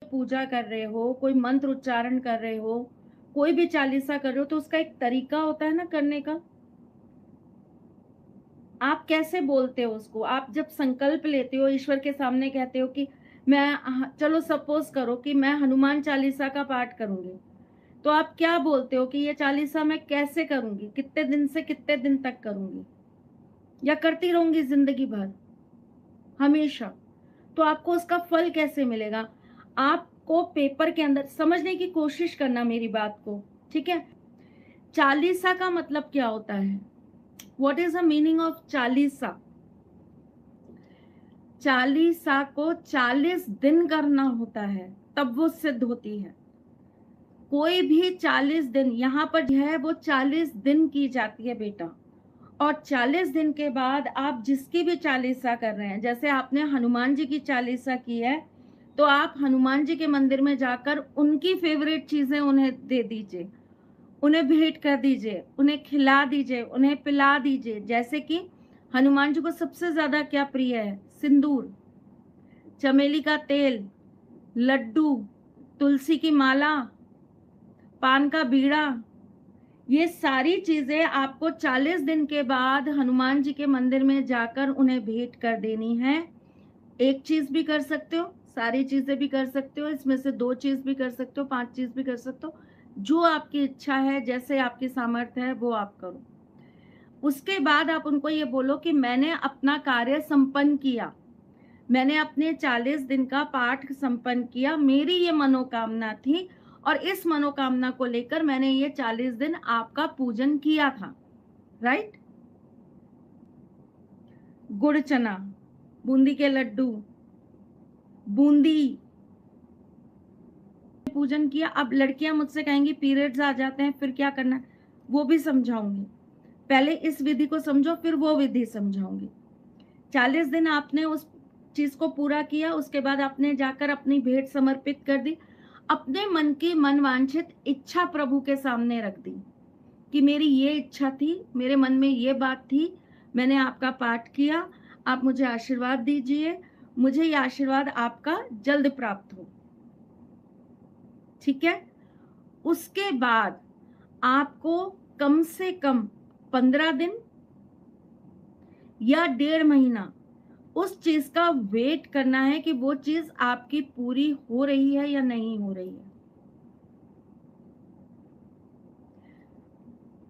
पूजा कर रहे हो, कोई मंत्र उच्चारण कर रहे हो, कोई भी चालीसा कर रहे हो, तो उसका एक तरीका होता है ना करने का। आप कैसे बोलते हो उसको? आप जब संकल्प लेते हो, ईश्वर के सामने कहते हो कि मैं चलो सपोज करो कि मैं हनुमान चालीसा का पाठ करूंगी, तो आप क्या बोलते हो कि ये चालीसा मैं कैसे करूंगी, कितने दिन से कितने दिन तक करूंगी, या करती रहूंगी जिंदगी भर हमेशा? तो आपको उसका फल कैसे मिलेगा? आपको पेपर के अंदर समझने की कोशिश करना मेरी बात को, ठीक है? चालीसा का मतलब क्या होता है? What is the meaning of Chalisa? Chalisa को 40 दिन करना होता है, तब वो सिद्ध होती है। कोई भी 40 दिन यहाँ पर है वो 40 दिन की जाती है बेटा। और 40 दिन के बाद आप जिसकी भी चालीसा कर रहे हैं, जैसे आपने हनुमान जी की चालीसा की है, तो आप हनुमान जी के मंदिर में जाकर उनकी फेवरेट चीजें उन्हें दे दीजिए, उन्हें भेंट कर दीजिए, उन्हें खिला दीजिए, उन्हें पिला दीजिए। जैसे कि हनुमान जी को सबसे ज्यादा क्या प्रिय है? सिंदूर, चमेली का तेल, लड्डू, तुलसी की माला, पान का बीड़ा। ये सारी चीजें आपको 40 दिन के बाद हनुमान जी के मंदिर में जाकर उन्हें भेंट कर देनी है। एक चीज भी कर सकते हो, सारी चीजें भी कर सकते हो, इसमें से 2 चीज भी कर सकते हो, 5 चीज भी कर सकते हो, जो आपकी इच्छा है, जैसे आपकी सामर्थ्य है वो आप करो। उसके बाद आप उनको ये बोलो कि मैंने अपना कार्य संपन्न किया, मैंने अपने 40 दिन का पाठ संपन्न किया, मेरी ये मनोकामना थी और इस मनोकामना को लेकर मैंने ये 40 दिन आपका पूजन किया था, राइट? गुड़ चना, बूंदी के लड्डू, बूंदी पूजन किया। अब लड़कियां मुझसे कहेंगी पीरियड्स आ जाते हैं फिर क्या करना है, वो भी समझाऊंगी। पहले इस विधि को समझो फिर वो विधि समझाऊंगी। 40 दिन आपने उस चीज को पूरा किया, उसके बाद आपने जाकर अपनी भेंट समर्पित कर दी, अपने मन की मनवांछित इच्छा प्रभु के सामने रख दी कि मेरी ये इच्छा थी, मेरे मन में ये बात थी, मैंने आपका पाठ किया, आप मुझे आशीर्वाद दीजिए, मुझे ये आशीर्वाद आपका जल्द प्राप्त हो, ठीक है? उसके बाद आपको कम से कम 15 दिन या 1.5 महीना उस चीज का वेट करना है कि वो चीज आपकी पूरी हो रही है या नहीं हो रही है।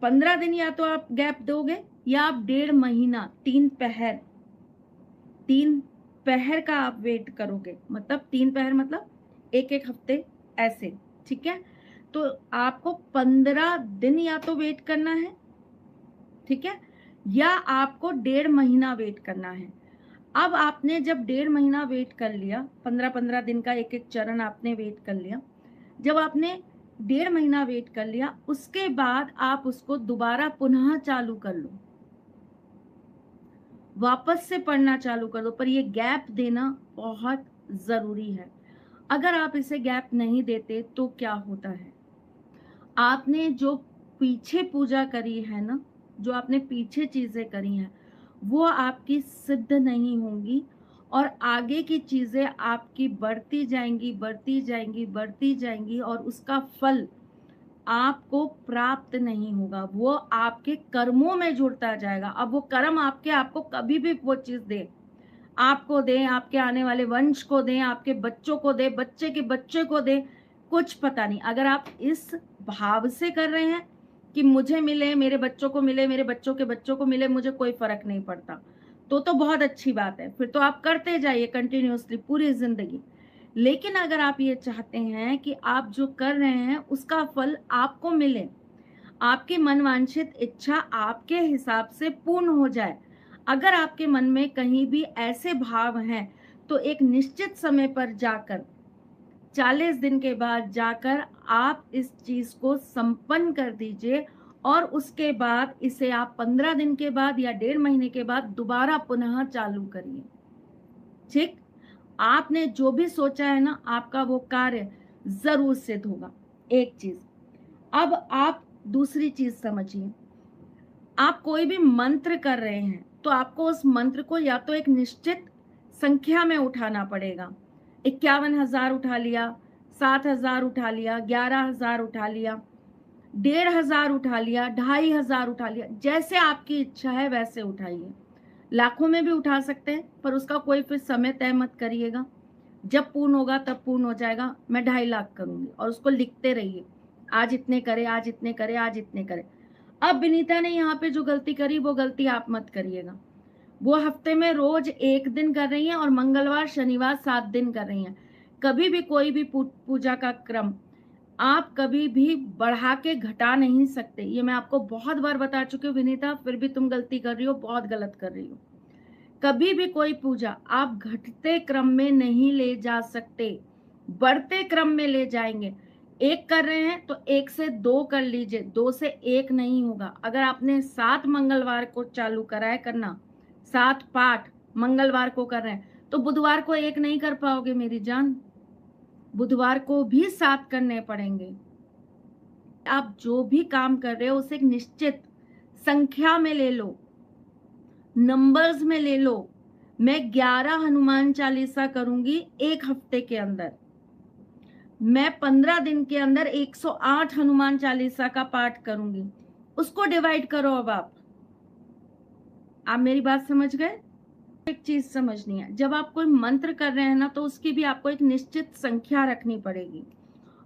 15 दिन या तो आप गैप दोगे या आप 1.5 महीना 3 पहर का आप वेट करोगे, मतलब 3 पहर मतलब 1 हफ्ते ऐसे, ठीक है? तो आपको 15 दिन या तो वेट करना है, ठीक है, या आपको 1.5 महीना वेट करना है। अब आपने जब 1.5 महीना वेट कर लिया, 15-15 दिन का एक एक चरण आपने वेट कर लिया, जब आपने 1.5 महीना वेट कर लिया, उसके बाद आप उसको दोबारा पुनः चालू कर लो, वापस से पढ़ना चालू कर दो। पर ये गैप देना बहुत जरूरी है। अगर आप इसे गैप नहीं देते तो क्या होता है, आपने जो पीछे पूजा करी है ना, जो आपने पीछे चीजें करी हैं, वो आपकी सिद्ध नहीं होंगी और आगे की चीजें आपकी बढ़ती जाएंगी, बढ़ती जाएंगी, बढ़ती जाएंगी और उसका फल आपको प्राप्त नहीं होगा। वो आपके कर्मों में जुड़ता जाएगा। अब वो कर्म आपको कभी भी वो चीज दे, आपको दे, आपके आने वाले वंश को दे, आपके बच्चों को दे, बच्चे के बच्चे को दे, कुछ पता नहीं। अगर आप इस भाव से कर रहे हैं कि मुझे मिले, मेरे बच्चों को मिले, मेरे बच्चों के बच्चों को मिले, मुझे कोई फर्क नहीं पड़ता, तो बहुत अच्छी बात है, फिर तो आप करते जाइए कंटिन्यूअसली पूरी जिंदगी। लेकिन अगर आप ये चाहते हैं कि आप जो कर रहे हैं उसका फल आपको मिले, आपकी मनवांछित इच्छा आपके हिसाब से पूर्ण हो जाए, अगर आपके मन में कहीं भी ऐसे भाव हैं, तो एक निश्चित समय पर जाकर 40 दिन के बाद जाकर आप इस चीज को संपन्न कर दीजिए और उसके बाद इसे आप 15 दिन के बाद या 1.5 महीने के बाद दोबारा पुनः चालू करिए, ठीक? आपने जो भी सोचा है ना, आपका वो कार्य जरूर सिद्ध होगा। एक चीज। अब आप दूसरी चीज समझिए, आप कोई भी मंत्र कर रहे हैं तो आपको उस मंत्र को या तो एक निश्चित संख्या में उठाना पड़ेगा। 51,000 उठा लिया, 7,000 उठा लिया, 11,000 उठा लिया, 1,500 उठा लिया, 2,500 उठा लिया, जैसे आपकी इच्छा है वैसे उठाइए। लाखों में भी उठा सकते हैं, पर उसका कोई फिर समय तय मत करिएगा। जब पूर्ण होगा तब पूर्ण हो जाएगा। मैं 2.5 लाख करूंगी और उसको लिखते रहिए, आज इतने करे, आज इतने करे, आज इतने करे। अब विनीता ने यहाँ पे जो गलती करी वो गलती आप मत करिएगा। वो हफ्ते में रोज 1 दिन कर रही हैं और मंगलवार शनिवार 7 दिन कर रही हैं। कभी भी कोई भी पूजा का क्रम आप कभी भी बढ़ा के घटा नहीं सकते। ये मैं आपको बहुत बार बता चुकी हूँ विनीता, फिर भी तुम गलती कर रही हो, बहुत गलत कर रही हो। कभी भी कोई पूजा आप घटते क्रम में नहीं ले जा सकते, बढ़ते क्रम में ले जाएंगे। 1 कर रहे हैं तो 1 से 2 कर लीजिए, 2 से 1 नहीं होगा। अगर आपने 7 मंगलवार को चालू करा है करना, 7 पाठ मंगलवार को कर रहे हैं, तो बुधवार को 1 नहीं कर पाओगे मेरी जान, बुधवार को भी 7 करने पड़ेंगे। आप जो भी काम कर रहे हो उसे एक निश्चित संख्या में ले लो, नंबर्स में ले लो। मैं 11 हनुमान चालीसा करूंगी 1 हफ्ते के अंदर, मैं 15 दिन के अंदर 108 हनुमान चालीसा का पाठ करूंगी। उसको डिवाइड करो। अब आप मेरी बात समझ गए? एक चीज समझनी है, जब आप कोई मंत्र कर रहे हैं ना, तो उसकी भी आपको एक निश्चित संख्या रखनी पड़ेगी,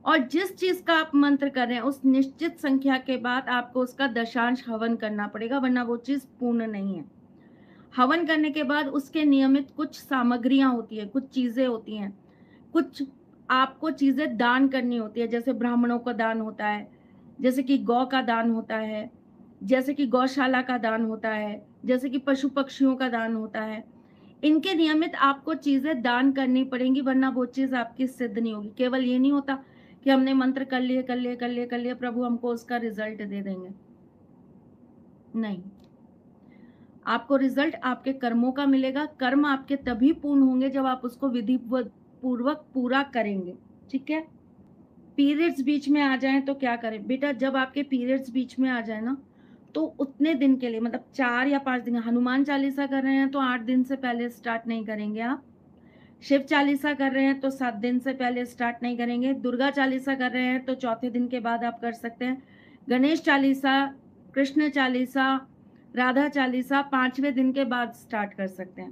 और जिस चीज का आप मंत्र कर रहे हैं उस निश्चित संख्या के बाद आपको उसका दशांश हवन करना पड़ेगा, वरना वो चीज पूर्ण नहीं है। हवन करने के बाद उसके नियमित कुछ सामग्रियां होती है, कुछ चीजें होती हैं, कुछ आपको चीजें दान करनी होती है। जैसे ब्राह्मणों का दान होता है, जैसे कि गौ का दान होता है, जैसे कि गौशाला का दान होता है, जैसे कि पशु पक्षियों का दान होता है। इनके नियमित आपको चीजें दान करनी पड़ेंगी, वरना वो चीज आपकी सिद्ध नहीं होगी। केवल ये नहीं होता कि हमने मंत्र कर लिए कर लिए कर लिए कर लिए, प्रभु हमको उसका रिजल्ट दे देंगे, नहीं। आपको रिजल्ट आपके कर्मों का मिलेगा। कर्म आपके तभी पूर्ण होंगे जब आप उसको विधि पूर्वक पूरा करेंगे, ठीक है। पीरियड्स बीच में आ जाएं तो क्या करें बेटा? जब आपके पीरियड्स बीच में आ जाए ना, तो उतने दिन के लिए, मतलब 4 या 5 दिन, हनुमान चालीसा कर रहे हैं तो 8 दिन से पहले स्टार्ट नहीं करेंगे आप। शिव चालीसा कर रहे हैं तो 7 दिन से पहले स्टार्ट नहीं करेंगे। दुर्गा चालीसा कर रहे हैं तो 4थे दिन के बाद आप कर सकते हैं। गणेश चालीसा, कृष्ण चालीसा, राधा चालीसा 5वें दिन के बाद स्टार्ट कर सकते हैं।